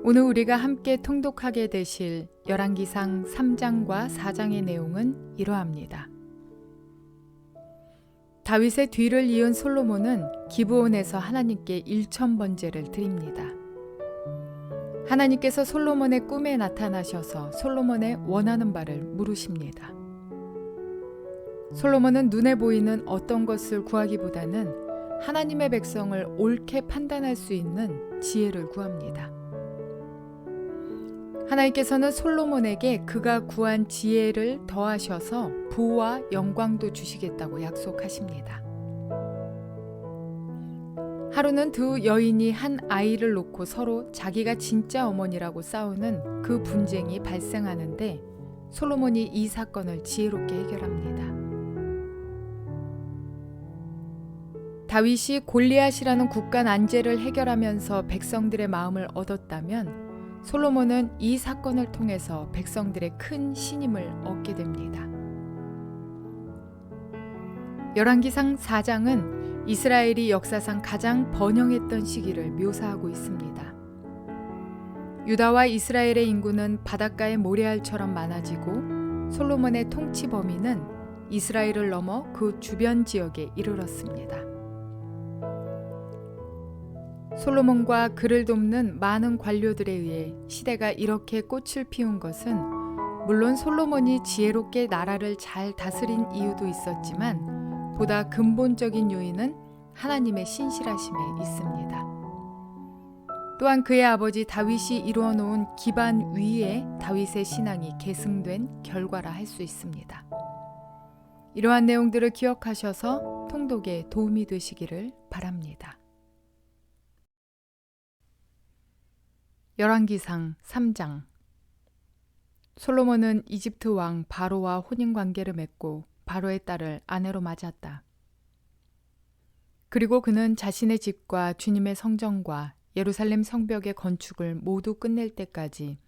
오늘 우리가 함께 통독하게 되실 열왕기상 3장과 4장의 내용은 이러합니다. 다윗의 뒤를 이은 솔로몬은 기브온에서 하나님께 일천번제를 드립니다. 하나님께서 솔로몬의 꿈에 나타나셔서 솔로몬의 원하는 바를 물으십니다. 솔로몬은 눈에 보이는 어떤 것을 구하기보다는 하나님의 백성을 옳게 판단할 수 있는 지혜를 구합니다. 하나님께서는 솔로몬에게 그가 구한 지혜를 더하셔서 부와 영광도 주시겠다고 약속하십니다. 하루는 두 여인이 한 아이를 놓고 서로 자기가 진짜 어머니라고 싸우는 그 분쟁이 발생하는데 솔로몬이 이 사건을 지혜롭게 해결합니다. 다윗이 골리앗이라는 국가 난제를 해결하면서 백성들의 마음을 얻었다면 솔로몬은 이 사건을 통해서 백성들의 큰 신임을 얻게 됩니다. 열왕기상 4장은 이스라엘이 역사상 가장 번영했던 시기를 묘사하고 있습니다. 유다와 이스라엘의 인구는 바닷가의 모래알처럼 많아지고 솔로몬의 통치 범위는 이스라엘을 넘어 그 주변 지역에 이르렀습니다. 솔로몬과 그를 돕는 많은 관료들에 의해 시대가 이렇게 꽃을 피운 것은 물론 솔로몬이 지혜롭게 나라를 잘 다스린 이유도 있었지만 보다 근본적인 요인은 하나님의 신실하심에 있습니다. 또한 그의 아버지 다윗이 이루어 놓은 기반 위에 다윗의 신앙이 계승된 결과라 할 수 있습니다. 이러한 내용들을 기억하셔서 통독에 도움이 되시기를 바랍니다. 열왕기상 3장. 솔로몬은 이집트 왕 바로와 혼인관계를 맺고 바로의 딸을 아내로 맞았다. 그리고 그는 자신의 집과 주님의 성전과 예루살렘 성벽의 건축을 모두 끝낼 때까지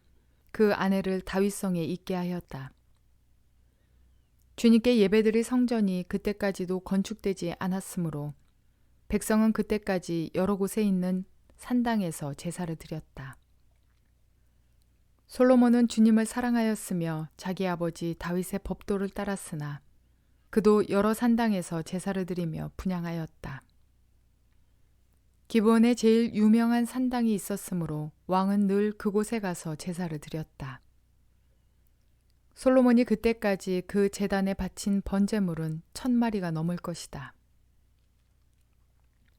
그 아내를 다윗성에 있게 하였다. 주님께 예배드릴 성전이 그때까지도 건축되지 않았으므로 백성은 그때까지 여러 곳에 있는 산당에서 제사를 드렸다. 솔로몬은 주님을 사랑하였으며 자기 아버지 다윗의 법도를 따랐으나 그도 여러 산당에서 제사를 드리며 분향하였다. 기브온에 제일 유명한 산당이 있었으므로 왕은 늘 그곳에 가서 제사를 드렸다. 솔로몬이 그때까지 그 제단에 바친 번제물은 1000마리가 넘을 것이다.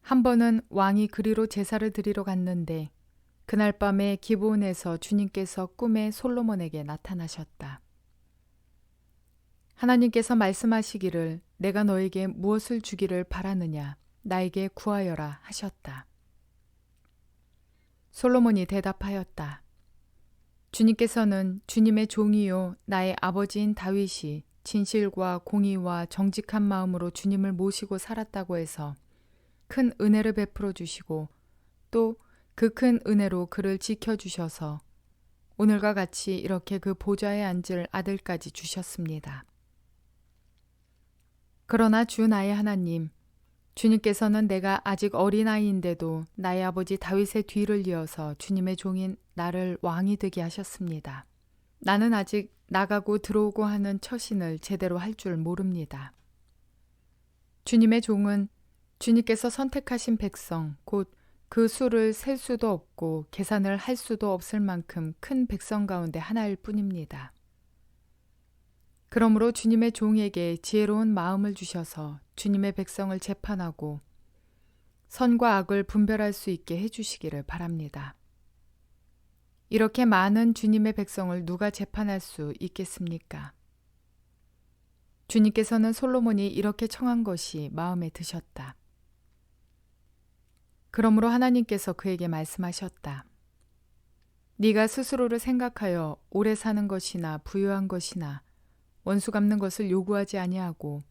한 번은 왕이 그리로 제사를 드리러 갔는데 그날 밤에 기브온에서 주님께서 꿈에 솔로몬에게 나타나셨다. 하나님께서 말씀하시기를 내가 너에게 무엇을 주기를 바라느냐 나에게 구하여라 하셨다. 솔로몬이 대답하였다. 주님께서는 주님의 종이요 나의 아버지인 다윗이 진실과 공의와 정직한 마음으로 주님을 모시고 살았다고 해서 큰 은혜를 베풀어 주시고 또 그 큰 은혜로 그를 지켜주셔서 오늘과 같이 이렇게 그 보좌에 앉을 아들까지 주셨습니다. 그러나 주 나의 하나님, 주님께서는 내가 아직 어린아이인데도 나의 아버지 다윗의 뒤를 이어서 주님의 종인 나를 왕이 되게 하셨습니다. 나는 아직 나가고 들어오고 하는 처신을 제대로 할 줄 모릅니다. 주님의 종은 주님께서 선택하신 백성, 곧 그 수를 셀 수도 없고 계산을 할 수도 없을 만큼 큰 백성 가운데 하나일 뿐입니다. 그러므로 주님의 종에게 지혜로운 마음을 주셔서 주님의 백성을 재판하고 선과 악을 분별할 수 있게 해주시기를 바랍니다. 이렇게 많은 주님의 백성을 누가 재판할 수 있겠습니까? 주님께서는 솔로몬이 이렇게 청한 것이 마음에 드셨다. 그러므로 하나님께서 그에게 말씀하셨다. 네가 스스로를 생각하여 오래 사는 것이나 부유한 것이나 원수 갚는 것을 요구하지 아니하고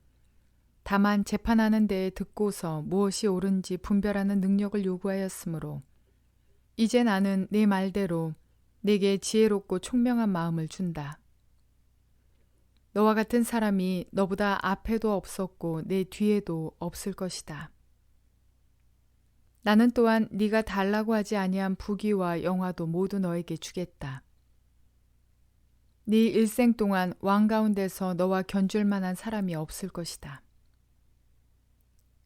다만 재판하는 데에 듣고서 무엇이 옳은지 분별하는 능력을 요구하였으므로 이제 나는 네 말대로 네게 지혜롭고 총명한 마음을 준다. 너와 같은 사람이 너보다 앞에도 없었고 내 뒤에도 없을 것이다. 나는 또한 네가 달라고 하지 아니한 부귀와 영화도 모두 너에게 주겠다. 네 일생 동안 왕 가운데서 너와 견줄 만한 사람이 없을 것이다.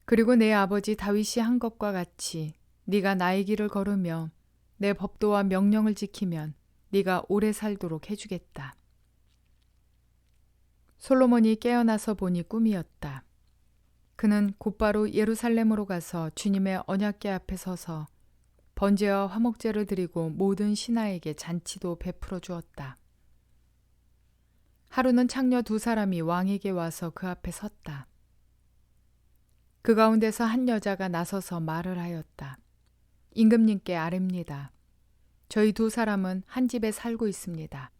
그리고 내 아버지 다윗이 한 것과 같이 네가 나의 길을 걸으며 내 법도와 명령을 지키면 네가 오래 살도록 해주겠다. 솔로몬이 깨어나서 보니 꿈이었다. 그는 곧바로 예루살렘으로 가서 주님의 언약궤 앞에 서서 번제와 화목제를 드리고 모든 신하에게 잔치도 베풀어 주었다. 하루는 창녀 2사람이 왕에게 와서 그 앞에 섰다. 그 가운데서 한 여자가 나서서 말을 하였다. 임금님께 아뢰입니다. 저희 2사람은 한 집에 살고 있습니다.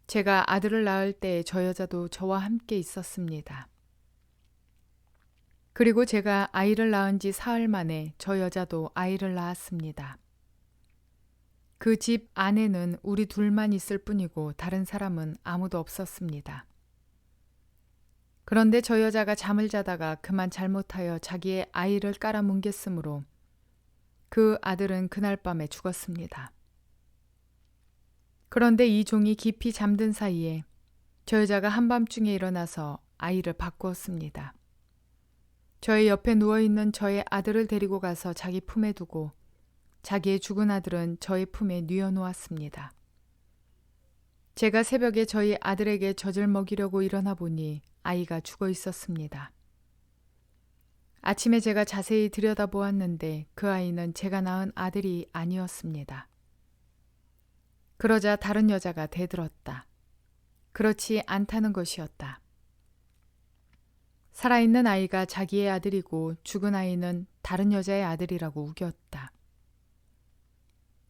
제가 아들을 낳을 때 저 여자도 저와 함께 있었습니다. 그리고 제가 아이를 낳은 지 사흘 만에 저 여자도 아이를 낳았습니다. 그 집 안에는 우리 둘만 있을 뿐이고 다른 사람은 아무도 없었습니다. 그런데 저 여자가 잠을 자다가 그만 잘못하여 자기의 아이를 깔아뭉갰으므로 그 아들은 그날 밤에 죽었습니다. 그런데 이 종이 깊이 잠든 사이에 저 여자가 한밤중에 일어나서 아이를 바꾸었습니다. 저의 옆에 누워있는 저의 아들을 데리고 가서 자기 품에 두고 자기의 죽은 아들은 저의 품에 뉘어놓았습니다. 제가 새벽에 저희 아들에게 젖을 먹이려고 일어나 보니 아이가 죽어 있었습니다. 아침에 제가 자세히 들여다보았는데 그 아이는 제가 낳은 아들이 아니었습니다. 그러자 다른 여자가 대들었다. 그렇지 않다는 것이었다. 살아있는 아이가 자기의 아들이고 죽은 아이는 다른 여자의 아들이라고 우겼다.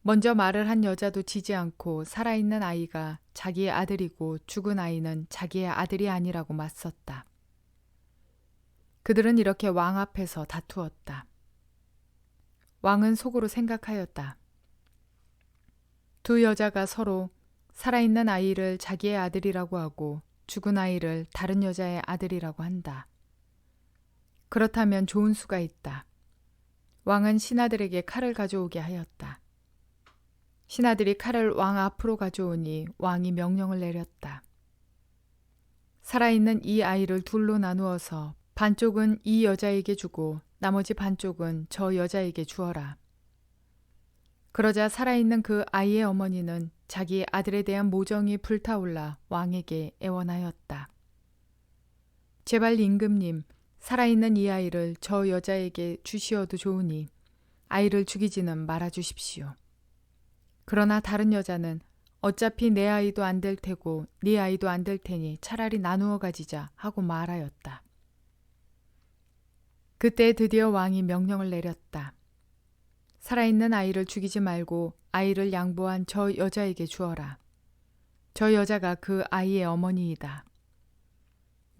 먼저 말을 한 여자도 지지 않고 살아있는 아이가 자기의 아들이고 죽은 아이는 자기의 아들이 아니라고 맞섰다. 그들은 이렇게 왕 앞에서 다투었다. 왕은 속으로 생각하였다. 2 여자가 서로 살아있는 아이를 자기의 아들이라고 하고 죽은 아이를 다른 여자의 아들이라고 한다. 그렇다면 좋은 수가 있다. 왕은 신하들에게 칼을 가져오게 하였다. 신하들이 칼을 왕 앞으로 가져오니 왕이 명령을 내렸다. 살아있는 이 아이를 둘로 나누어서 반쪽은 이 여자에게 주고 나머지 반쪽은 저 여자에게 주어라. 그러자 살아있는 그 아이의 어머니는 자기 아들에 대한 모정이 불타올라 왕에게 애원하였다. 제발 임금님, 살아있는 이 아이를 저 여자에게 주시어도 좋으니 아이를 죽이지는 말아 주십시오. 그러나 다른 여자는 어차피 내 아이도 안 될 테고 네 아이도 안 될 테니 차라리 나누어 가지자 하고 말하였다. 그때 드디어 왕이 명령을 내렸다. 살아있는 아이를 죽이지 말고 아이를 양보한 저 여자에게 주어라. 저 여자가 그 아이의 어머니이다.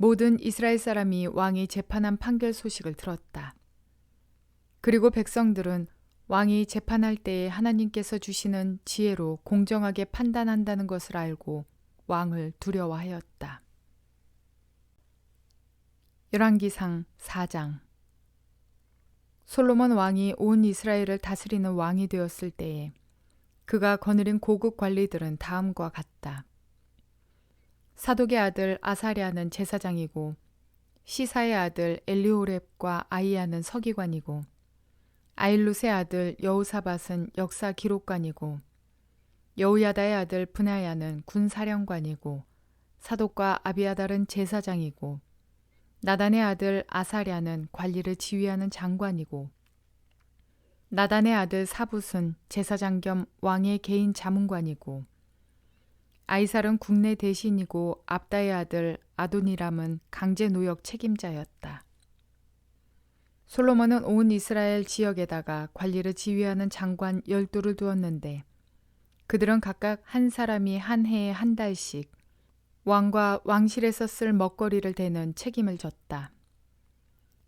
모든 이스라엘 사람이 왕이 재판한 판결 소식을 들었다. 그리고 백성들은 왕이 재판할 때에 하나님께서 주시는 지혜로 공정하게 판단한다는 것을 알고 왕을 두려워하였다. 열왕기상 4장. 솔로몬 왕이 온 이스라엘을 다스리는 왕이 되었을 때에 그가 거느린 고급 관리들은 다음과 같다. 사독의 아들 아사랴는 제사장이고 시사의 아들 엘리호렙과 아이야는 서기관이고 아일룻의 아들 여우사밧은 역사 기록관이고 여우야다의 아들 브나야는 군사령관이고 사독과 아비아달은 제사장이고 나단의 아들 아사랴는 관리를 지휘하는 장관이고 나단의 아들 사붓은 제사장 겸 왕의 개인 자문관이고 아이살은 국내 대신이고 압다의 아들 아도니람은 강제 노역 책임자였다. 솔로몬은 온 이스라엘 지역에다가 관리를 지휘하는 장관 12를 두었는데 그들은 각각 한 사람이 한 해에 한 달씩 왕과 왕실에서 쓸 먹거리를 대는 책임을 졌다.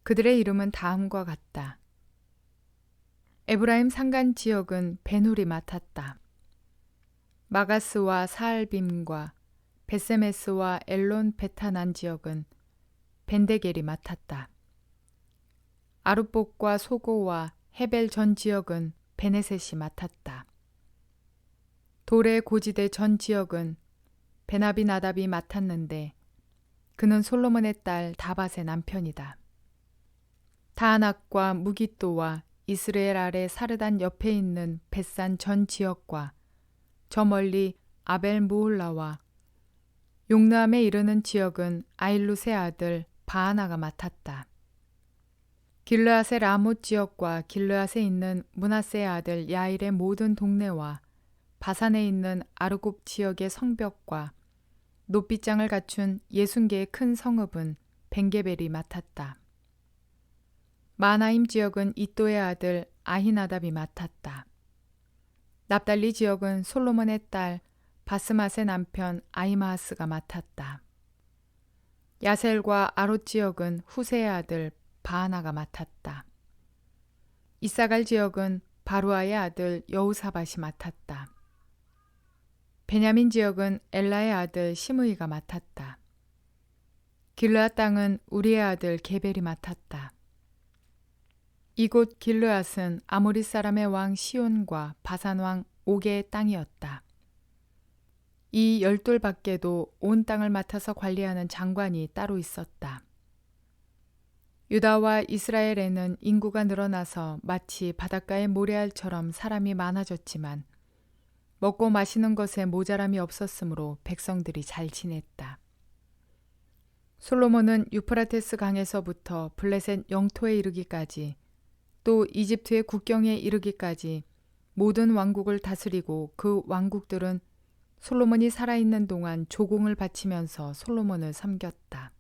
그들의 이름은 다음과 같다. 에브라임 산간 지역은 베놀이 맡았다. 마가스와 사알빔과 베세메스와 엘론 베타난 지역은 벤데겔이 맡았다. 아룻복과 소고와 헤벨 전 지역은 베네셋이 맡았다. 돌의 고지대 전 지역은 베나비나답이 맡았는데 그는 솔로몬의 딸 다밧의 남편이다. 다낙과 무깃도와 이스라엘 아래 사르단 옆에 있는 벳산 전 지역과 저 멀리 아벨 무홀라와 용르암에 이르는 지역은 아일룻의 아들 바하나가 맡았다. 길르앗의 라못 지역과 길르앗에 있는 므낫세의 아들 야일의 모든 동네와 바산에 있는 아르곱 지역의 성벽과 높이장을 갖춘 60개의 큰 성읍은 벤게벨이 맡았다. 마나임 지역은 이또의 아들 아히나답이 맡았다. 납달리 지역은 솔로몬의 딸 바스맛의 남편 아히마아스가 맡았다. 야셀과 아롯 지역은 후세의 아들 바하나가 맡았다. 이사갈 지역은 바루아의 아들 여우사밧이 맡았다. 베냐민 지역은 엘라의 아들 시므이가 맡았다. 길르앗 땅은 우리의 아들 게벨이 맡았다. 이곳 길르앗은 아모리 사람의 왕 시온과 바산 왕 옥의 땅이었다. 이 열돌 밖에도 온 땅을 맡아서 관리하는 장관이 따로 있었다. 유다와 이스라엘에는 인구가 늘어나서 마치 바닷가의 모래알처럼 사람이 많아졌지만 먹고 마시는 것에 모자람이 없었으므로 백성들이 잘 지냈다. 솔로몬은 유프라테스 강에서부터 블레셋 영토에 이르기까지 또 이집트의 국경에 이르기까지 모든 왕국을 다스리고 그 왕국들은 솔로몬이 살아있는 동안 조공을 바치면서 솔로몬을 섬겼다.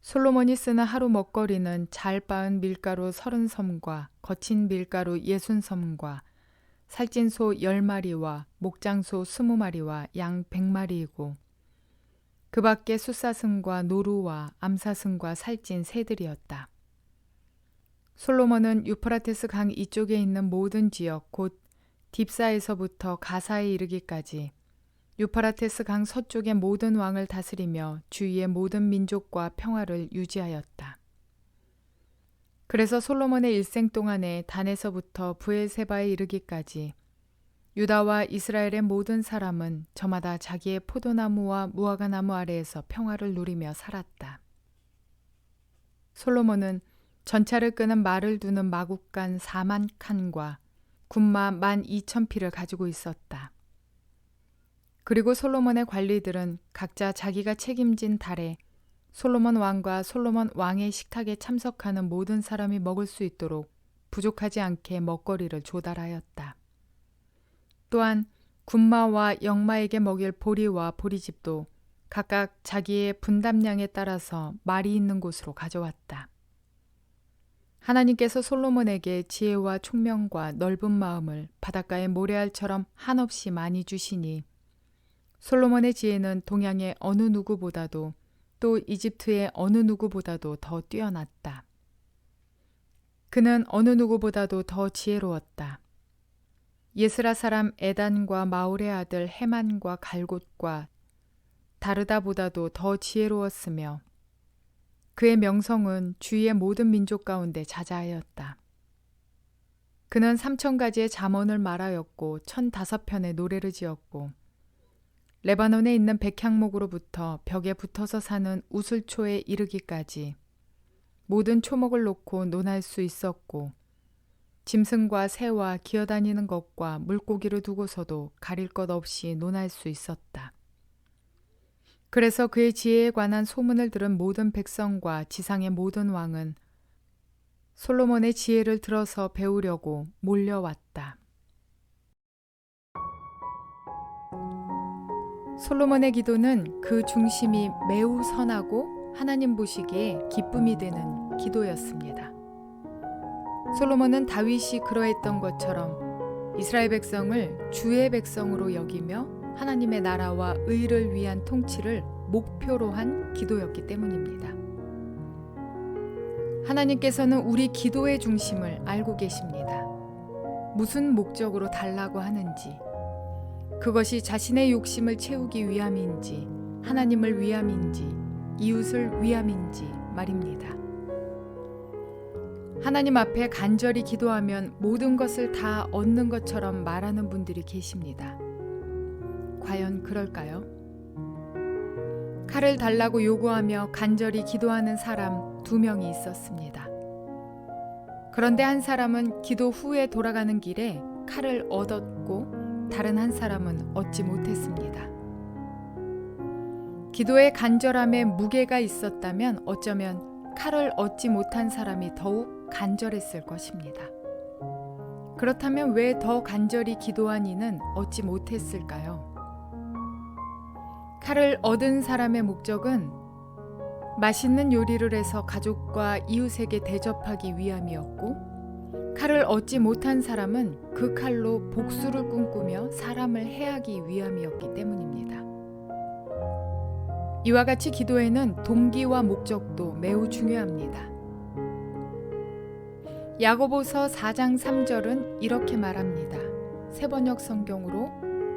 솔로몬이 쓰는 하루 먹거리는 잘 빻은 밀가루 30섬과 거친 밀가루 60섬과 살찐 소 10마리와 목장소 20마리와 양 100마리이고 그 밖에 숫사슴과 노루와 암사슴과 살찐 새들이었다. 솔로몬은 유프라테스 강 이쪽에 있는 모든 지역 곧 딥사에서부터 가사에 이르기까지 유프라테스 강 서쪽의 모든 왕을 다스리며 주위의 모든 민족과 평화를 유지하였다. 그래서 솔로몬의 일생 동안에 단에서부터 브엘세바에 이르기까지 유다와 이스라엘의 모든 사람은 저마다 자기의 포도나무와 무화과나무 아래에서 평화를 누리며 살았다. 솔로몬은 전차를 끄는 말을 두는 마국간 4만 칸과 군마 12,000匹를 가지고 있었다. 그리고 솔로몬의 관리들은 각자 자기가 책임진 달에 솔로몬 왕과 솔로몬 왕의 식탁에 참석하는 모든 사람이 먹을 수 있도록 부족하지 않게 먹거리를 조달하였다. 또한 군마와 영마에게 먹일 보리와 보리집도 각각 자기의 분담량에 따라서 말이 있는 곳으로 가져왔다. 하나님께서 솔로몬에게 지혜와 총명과 넓은 마음을 바닷가의 모래알처럼 한없이 많이 주시니 솔로몬의 지혜는 동양의 어느 누구보다도 또 이집트의 어느 누구보다도 더 뛰어났다. 그는 어느 누구보다도 더 지혜로웠다. 예스라 사람 에단과 마올의 아들 헤만과 갈곳과 다르다보다도 더 지혜로웠으며 그의 명성은 주위의 모든 민족 가운데 자자하였다. 그는 3,000가지의 잠언을 말하였고 1,005편의 노래를 지었고 레바논에 있는 백향목으로부터 벽에 붙어서 사는 우슬초에 이르기까지 모든 초목을 놓고 논할 수 있었고 짐승과 새와 기어다니는 것과 물고기를 두고서도 가릴 것 없이 논할 수 있었다. 그래서 그의 지혜에 관한 소문을 들은 모든 백성과 지상의 모든 왕은 솔로몬의 지혜를 들어서 배우려고 몰려왔다. 솔로몬의 기도는 그 중심이 매우 선하고 하나님 보시기에 기쁨이 되는 기도였습니다. 솔로몬은 다윗이 그러했던 것처럼 이스라엘 백성을 주의 백성으로 여기며 하나님의 나라와 의를 위한 통치를 목표로 한 기도였기 때문입니다. 하나님께서는 우리 기도의 중심을 알고 계십니다. 무슨 목적으로 달라고 하는지, 그것이 자신의 욕심을 채우기 위함인지, 하나님을 위함인지, 이웃을 위함인지 말입니다. 하나님 앞에 간절히 기도하면 모든 것을 다 얻는 것처럼 말하는 분들이 계십니다. 과연 그럴까요? 칼을 달라고 요구하며 간절히 기도하는 사람 2명이 있었습니다. 그런데 한 사람은 기도 후에 돌아가는 길에 칼을 얻었고 다른 한 사람은 얻지 못했습니다. 기도의 간절함에 무게가 있었다면 어쩌면 칼을 얻지 못한 사람이 더욱 간절했을 것입니다. 그렇다면 왜 더 간절히 기도한 이는 얻지 못했을까요? 칼을 얻은 사람의 목적은 맛있는 요리를 해서 가족과 이웃에게 대접하기 위함이었고, 칼을 얻지 못한 사람은 그 칼로 복수를 꿈꾸며 사람을 해하기 위함이었기 때문입니다. 이와 같이 기도에는 동기와 목적도 매우 중요합니다. 야고보서 4장 3절은 이렇게 말합니다. 새번역 성경으로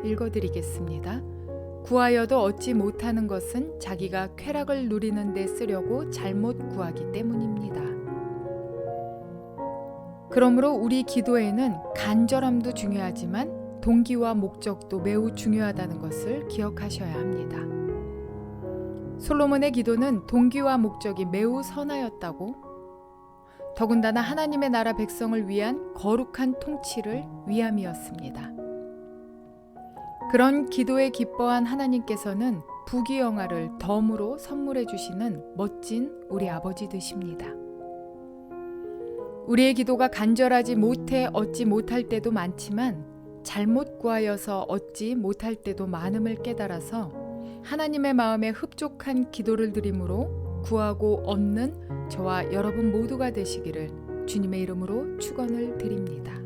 읽어드리겠습니다. 구하여도 얻지 못하는 것은 자기가 쾌락을 누리는 데 쓰려고 잘못 구하기 때문입니다. 그러므로 우리 기도에는 간절함도 중요하지만 동기와 목적도 매우 중요하다는 것을 기억하셔야 합니다. 솔로몬의 기도는 동기와 목적이 매우 선하였다고, 더군다나 하나님의 나라 백성을 위한 거룩한 통치를 위함이었습니다. 그런 기도에 기뻐한 하나님께서는 부귀영화를 덤으로 선물해 주시는 멋진 우리 아버지 되십니다. 우리의 기도가 간절하지 못해 얻지 못할 때도 많지만 잘못 구하여서 얻지 못할 때도 많음을 깨달아서 하나님의 마음에 흡족한 기도를 드림으로 구하고 얻는 저와 여러분 모두가 되시기를 주님의 이름으로 축원을 드립니다.